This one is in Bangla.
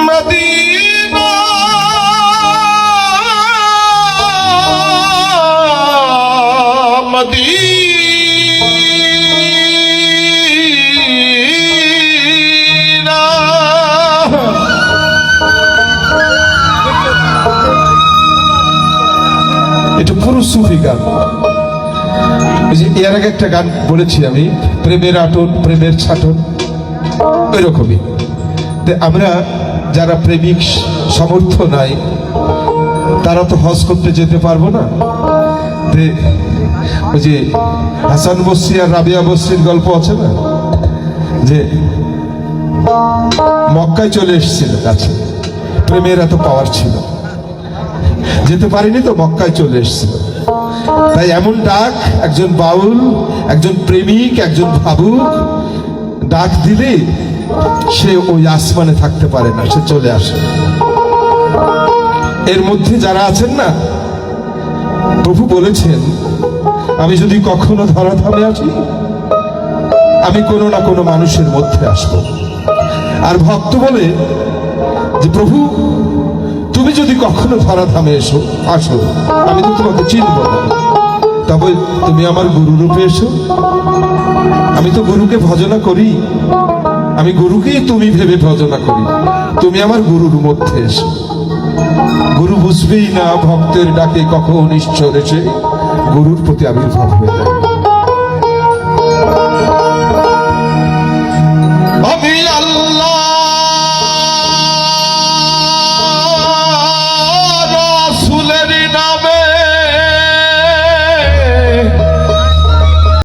মদিনা মদিনা এটা পুরো সুফি গান। এর আগে একটা গান বলেছি আমি, প্রেমের আটন প্রেমের ছাটন, ওই রকমই। আমরা যারা প্রেমিক সামর্থ্য নাই তারা তো হজ করতে যেতে পারবো না। ওই যে হাসান বসরি আর রাবিয়া বসরির গল্প আছে না, যে মক্কায় চলে এসেছিল কাছে, প্রেমের এত পাওয়ার ছিল, যেতে পারিনি তো মক্কায় চলে এসেছিল। তাই এমন ডাক, একজন বাউল, একজন প্রেমিক, একজন ভাবুক ডাক দিলে সে ওই আসমানে থাকতে পারে না, সে চলে আসে। এর মধ্যে যারা আছেন না, প্রভু বলেছেন আমি যদি কখনো ধরাধামে আসি, আমি কোনো না কোনো মানুষের মধ্যে আসবো। আর ভক্ত বলে যে প্রভু তুমি যদি কখনো ধরাধামে আসো, আমি তো তোমাকে চিনব না, তবে তুমি আমার গুরু রূপে এসো। আমি তো গুরুকে ভজনা করি, আমি গুরুকেই তুমি ভেবে ভজনা করি, তুমি আমার গুরুর মধ্যে এসো। গুরু বুঝবেই না ভক্তের ডাকে কখন ঈশ্বর এসে গুরুর প্রতি আবির্ভাব হয়ে যায়।